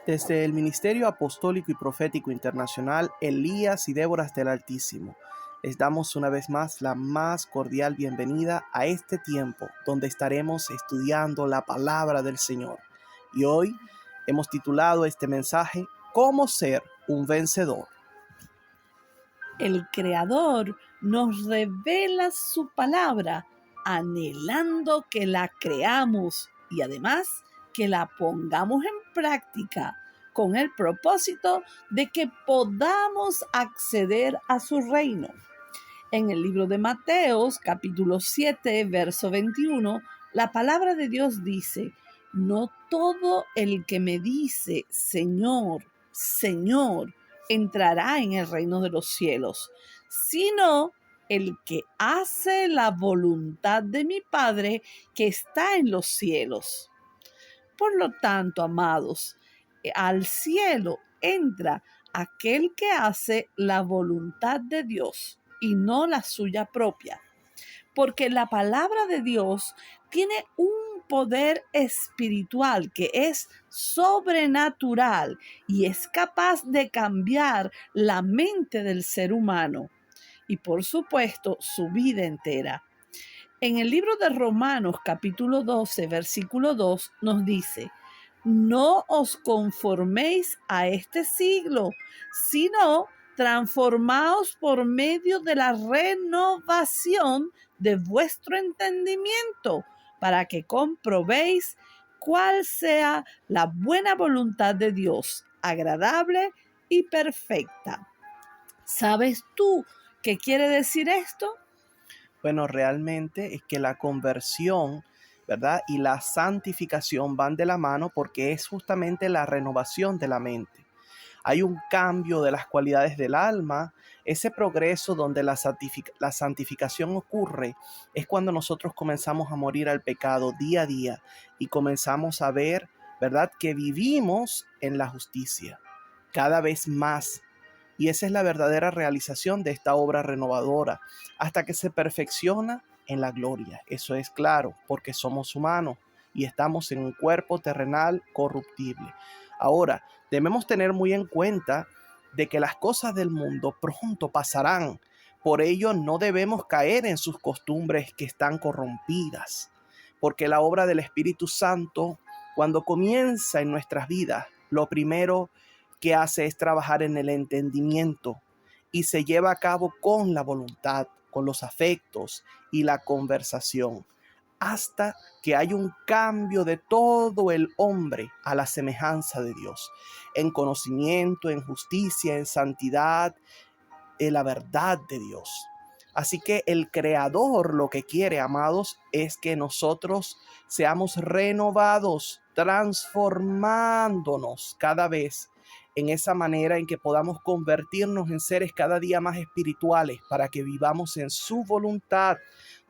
Desde el Ministerio Apostólico y Profético Internacional, Elías y Déboras del Altísimo, les damos una vez más la más cordial bienvenida a este tiempo donde estaremos estudiando la palabra del Señor. Y hoy hemos titulado este mensaje, ¿Cómo ser un vencedor? El Creador nos revela su palabra, anhelando que la creamos y además que la pongamos en práctica con el propósito de que podamos acceder a su reino. En el libro de Mateos, capítulo 7, verso 21, la palabra de Dios dice: no todo el que me dice Señor, Señor, entrará en el reino de los cielos, sino el que hace la voluntad de mi Padre que está en los cielos. Por lo tanto, amados, al cielo entra aquel que hace la voluntad de Dios y no la suya propia, porque la palabra de Dios tiene un poder espiritual que es sobrenatural y es capaz de cambiar la mente del ser humano y, por supuesto, su vida entera. En el libro de Romanos, capítulo 12, versículo 2, nos dice: no os conforméis a este siglo, sino transformaos por medio de la renovación de vuestro entendimiento, para que comprobéis cuál sea la buena voluntad de Dios, agradable y perfecta. ¿Sabes tú qué quiere decir esto? Bueno, realmente es que la conversión, ¿verdad? Y la santificación van de la mano porque es justamente la renovación de la mente. Hay un cambio de las cualidades del alma. Ese progreso donde la santificación ocurre es cuando nosotros comenzamos a morir al pecado día a día y comenzamos a ver, ¿verdad?, que vivimos en la justicia cada vez más. Y esa es la verdadera realización de esta obra renovadora, hasta que se perfecciona en la gloria. Eso es claro, porque somos humanos y estamos en un cuerpo terrenal corruptible. Ahora, debemos tener muy en cuenta de que las cosas del mundo pronto pasarán. Por ello, no debemos caer en sus costumbres que están corrompidas, porque la obra del Espíritu Santo, cuando comienza en nuestras vidas, lo primero que hace es trabajar en el entendimiento y se lleva a cabo con la voluntad, con los afectos y la conversación, hasta que hay un cambio de todo el hombre a la semejanza de Dios, en conocimiento, en justicia, en santidad, en la verdad de Dios. Así que el Creador lo que quiere, amados, es que nosotros seamos renovados, transformándonos cada vez en esa manera en que podamos convertirnos en seres cada día más espirituales para que vivamos en su voluntad,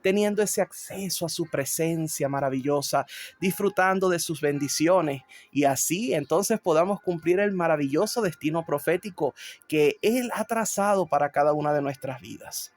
teniendo ese acceso a su presencia maravillosa, disfrutando de sus bendiciones y así entonces podamos cumplir el maravilloso destino profético que Él ha trazado para cada una de nuestras vidas.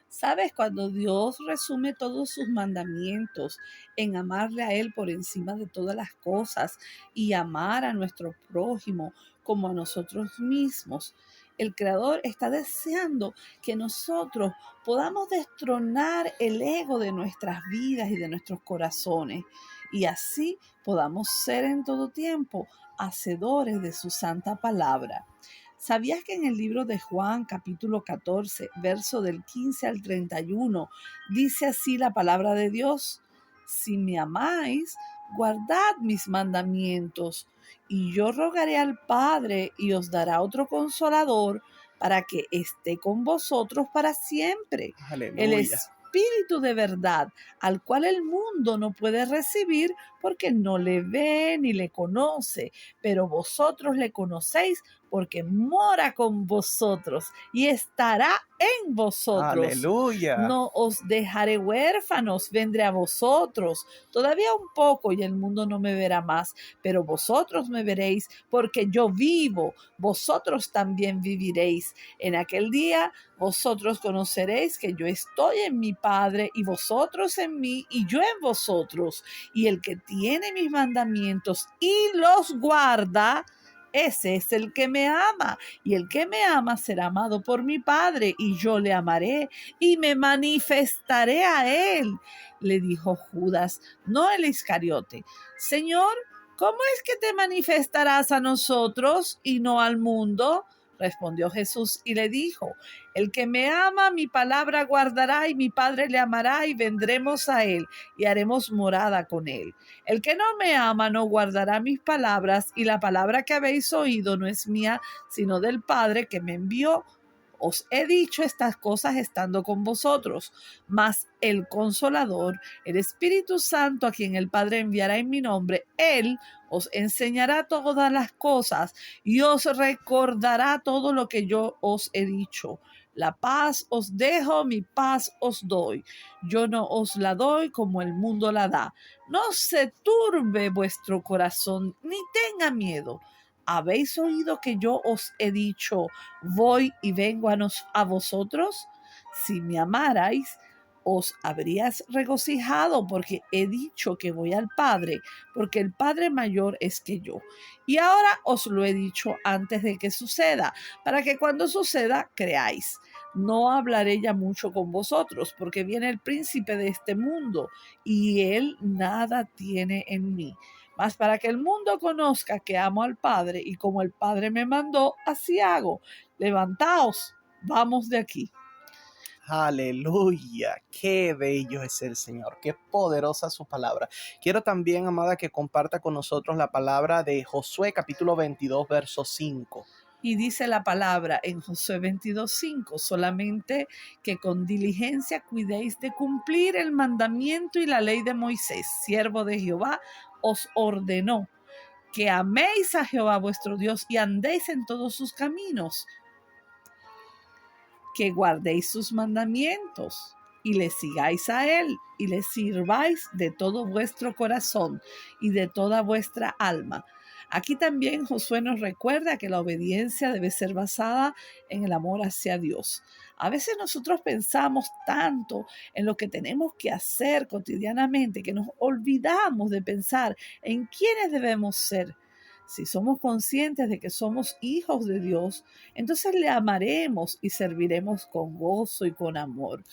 ¿Sabes? Cuando Dios resume todos sus mandamientos en amarle a Él por encima de todas las cosas y amar a nuestro prójimo como a nosotros mismos, el Creador está deseando que nosotros podamos destronar el ego de nuestras vidas y de nuestros corazones y así podamos ser en todo tiempo hacedores de su santa palabra. ¿Sabías que en el libro de Juan, capítulo 14, verso del 15 al 31, dice así la palabra de Dios? Si me amáis, guardad mis mandamientos, y yo rogaré al Padre y os dará otro consolador para que esté con vosotros para siempre. Aleluya. El Espíritu de verdad, al cual el mundo no puede recibir porque no le ve ni le conoce, pero vosotros le conocéis porque mora con vosotros y estará en vosotros. Aleluya. No os dejaré huérfanos, vendré a vosotros. Todavía un poco y el mundo no me verá más, pero vosotros me veréis porque yo vivo, vosotros también viviréis. En aquel día vosotros conoceréis que yo estoy en mi Padre y vosotros en mí y yo en vosotros. Y el que tiene mis mandamientos y los guarda, ese es el que me ama, y el que me ama será amado por mi Padre, y yo le amaré y me manifestaré a él. Le dijo Judas, no el Iscariote: Señor, ¿cómo es que te manifestarás a nosotros y no al mundo? Respondió Jesús y le dijo: el que me ama, mi palabra guardará, y mi Padre le amará, y vendremos a él y haremos morada con él. El que no me ama no guardará mis palabras, y la palabra que habéis oído no es mía, sino del Padre que me envió. Os he dicho estas cosas estando con vosotros, mas el Consolador, el Espíritu Santo, a quien el Padre enviará en mi nombre, Él os enseñará todas las cosas y os recordará todo lo que yo os he dicho. La paz os dejo, mi paz os doy. Yo no os la doy como el mundo la da. No se turbe vuestro corazón, ni tenga miedo. ¿Habéis oído que yo os he dicho, voy y vengo a vosotros? Si me amarais, os habrías regocijado, porque he dicho que voy al Padre, porque el Padre mayor es que yo. Y ahora os lo he dicho antes de que suceda, para que cuando suceda creáis. No hablaré ya mucho con vosotros, porque viene el príncipe de este mundo, y él nada tiene en mí. Mas para que el mundo conozca que amo al Padre, y como el Padre me mandó, así hago. Levantaos, vamos de aquí. Aleluya, qué bello es el Señor, qué poderosa su palabra. Quiero también, amada, que comparta con nosotros la palabra de Josué capítulo 22, verso 5. Y dice la palabra en Josué 22:5: solamente que con diligencia cuidéis de cumplir el mandamiento y la ley de Moisés, siervo de Jehová, os ordenó, que améis a Jehová vuestro Dios y andéis en todos sus caminos, que guardéis sus mandamientos y le sigáis a él y le sirváis de todo vuestro corazón y de toda vuestra alma. Aquí también Josué nos recuerda que la obediencia debe ser basada en el amor hacia Dios. A veces nosotros pensamos tanto en lo que tenemos que hacer cotidianamente que nos olvidamos de pensar en quiénes debemos ser. Si somos conscientes de que somos hijos de Dios, entonces le amaremos y serviremos con gozo y con amor.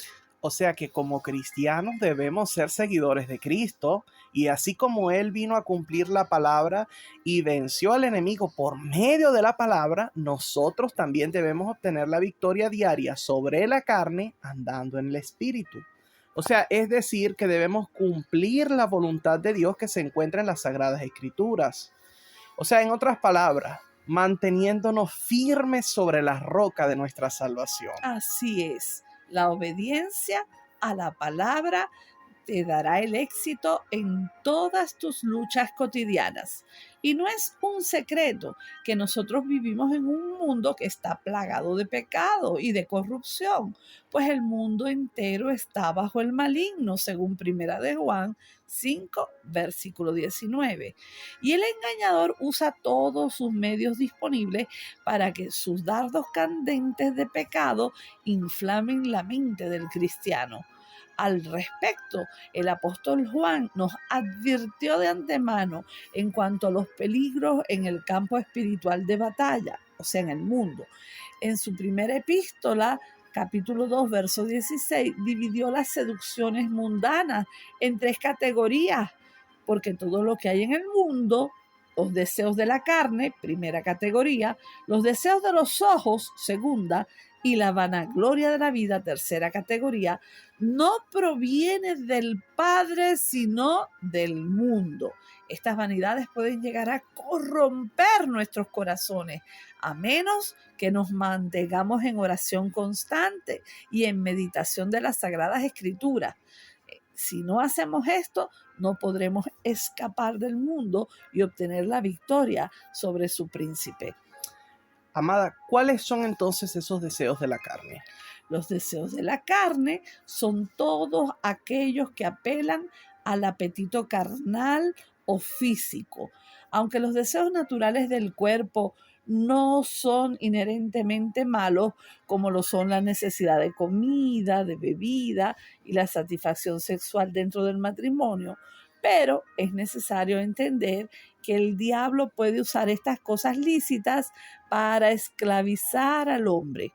O sea que como cristianos debemos ser seguidores de Cristo, y así como Él vino a cumplir la palabra y venció al enemigo por medio de la palabra, nosotros también debemos obtener la victoria diaria sobre la carne andando en el Espíritu. O sea, es decir, que debemos cumplir la voluntad de Dios que se encuentra en las Sagradas Escrituras. O sea, en otras palabras, manteniéndonos firmes sobre la roca de nuestra salvación. Así es, la obediencia a la palabra te dará el éxito en todas tus luchas cotidianas. Y no es un secreto que nosotros vivimos en un mundo que está plagado de pecado y de corrupción, pues el mundo entero está bajo el maligno, según Primera de Juan 5, versículo 19. Y el engañador usa todos sus medios disponibles para que sus dardos candentes de pecado inflamen la mente del cristiano. Al respecto, el apóstol Juan nos advirtió de antemano en cuanto a los peligros en el campo espiritual de batalla, o sea, en el mundo. En su primera epístola, capítulo 2, verso 16, dividió las seducciones mundanas en tres categorías, porque todo lo que hay en el mundo: los deseos de la carne, primera categoría; los deseos de los ojos, segunda; y la vanagloria de la vida, tercera categoría, no proviene del Padre, sino del mundo. Estas vanidades pueden llegar a corromper nuestros corazones, a menos que nos mantengamos en oración constante y en meditación de las Sagradas Escrituras. Si no hacemos esto, no podremos escapar del mundo y obtener la victoria sobre su príncipe. Amada, ¿cuáles son entonces esos deseos de la carne? Los deseos de la carne son todos aquellos que apelan al apetito carnal o físico. Aunque los deseos naturales del cuerpo no son inherentemente malos, como lo son la necesidad de comida, de bebida y la satisfacción sexual dentro del matrimonio, pero es necesario entender que el diablo puede usar estas cosas lícitas para esclavizar al hombre.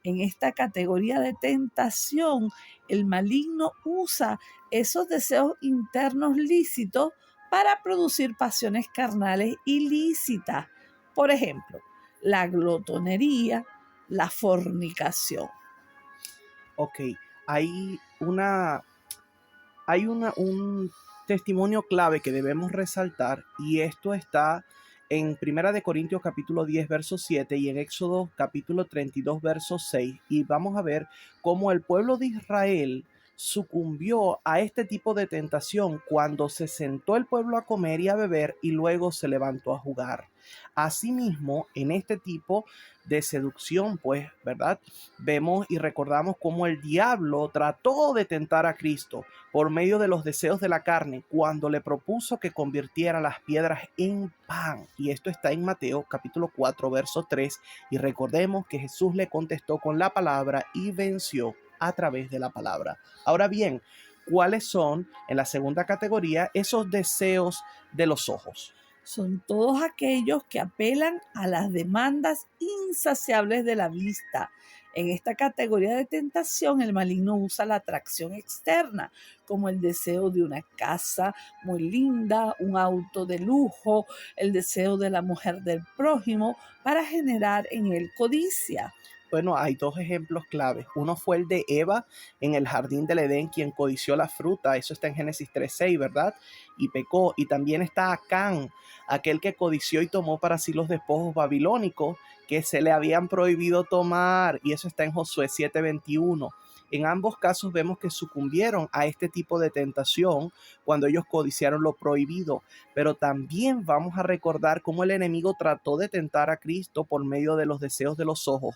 En esta categoría de tentación, el maligno usa esos deseos internos lícitos para producir pasiones carnales ilícitas. Por ejemplo, la glotonería, la fornicación. Ok, hay un testimonio clave que debemos resaltar, y esto está en Primera de Corintios capítulo 10 verso 7 y en Éxodo capítulo 32 verso 6, y vamos a ver cómo el pueblo de Israel sucumbió a este tipo de tentación cuando se sentó el pueblo a comer y a beber y luego se levantó a jugar. Asimismo, en este tipo de seducción, pues, ¿verdad? Vemos y recordamos cómo el diablo trató de tentar a Cristo por medio de los deseos de la carne cuando le propuso que convirtiera las piedras en pan. Y esto está en Mateo capítulo 4 verso 3, y recordemos que Jesús le contestó con la palabra y venció a través de la palabra. Ahora bien, ¿cuáles son, en la segunda categoría, esos deseos de los ojos? Son todos aquellos que apelan a las demandas insaciables de la vista. En esta categoría de tentación, el maligno usa la atracción externa, como el deseo de una casa muy linda, un auto de lujo, el deseo de la mujer del prójimo, para generar en él codicia. Bueno, hay dos ejemplos claves. Uno fue el de Eva en el jardín del Edén, quien codició la fruta. Eso está en Génesis 3:6, ¿verdad? Y pecó. Y también está Acán, aquel que codició y tomó para sí los despojos babilónicos que se le habían prohibido tomar. Y eso está en Josué 7:21. En ambos casos vemos que sucumbieron a este tipo de tentación cuando ellos codiciaron lo prohibido. Pero también vamos a recordar cómo el enemigo trató de tentar a Cristo por medio de los deseos de los ojos,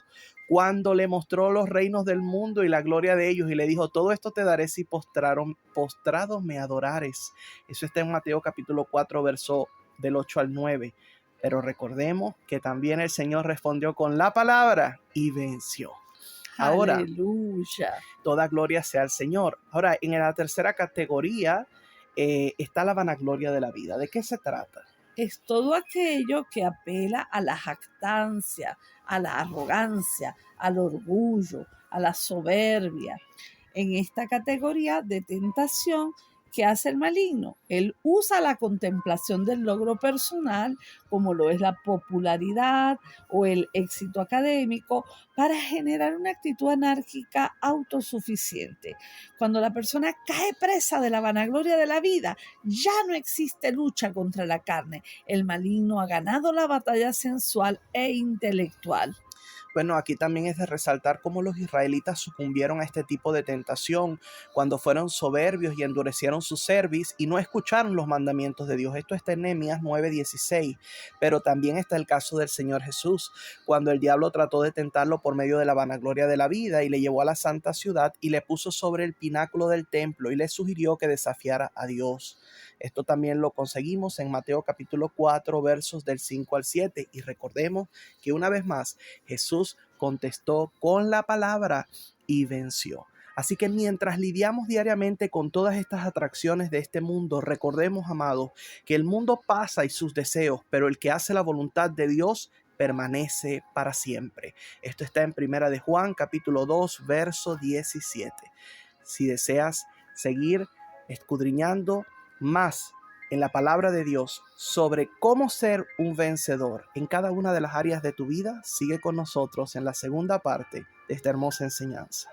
cuando le mostró los reinos del mundo y la gloria de ellos, y le dijo: todo esto te daré si postrados me adorares. Eso está en Mateo capítulo 4 verso del 8 al 9. Pero recordemos que también el Señor respondió con la palabra y venció. Ahora, Aleluya. toda gloria sea al Señor. Ahora, en la tercera categoría está la vanagloria de la vida. ¿De qué se trata? Es todo aquello que apela a la jactancia, a la arrogancia, al orgullo, a la soberbia. En esta categoría de tentación, ¿qué hace el maligno? Él usa la contemplación del logro personal, como lo es la popularidad o el éxito académico, para generar una actitud anárquica autosuficiente. Cuando la persona cae presa de la vanagloria de la vida, ya no existe lucha contra la carne. El maligno ha ganado la batalla sensual e intelectual. Bueno, aquí también es de resaltar cómo los israelitas sucumbieron a este tipo de tentación cuando fueron soberbios y endurecieron su cerviz y no escucharon los mandamientos de Dios. Esto está en Nehemías 9:16. Pero también está el caso del Señor Jesús, cuando el diablo trató de tentarlo por medio de la vanagloria de la vida y le llevó a la santa ciudad y le puso sobre el pináculo del templo y le sugirió que desafiara a Dios. Esto también lo conseguimos en Mateo capítulo 4 versos del 5 al 7, y recordemos que una vez más Jesús contestó con la palabra y venció. Así que mientras lidiamos diariamente con todas estas atracciones de este mundo, recordemos, amados, que el mundo pasa y sus deseos, pero el que hace la voluntad de Dios permanece para siempre. Esto está en Primera de Juan capítulo 2 verso 17. Si deseas seguir escudriñando más en la palabra de Dios sobre cómo ser un vencedor en cada una de las áreas de tu vida, sigue con nosotros en la segunda parte de esta hermosa enseñanza.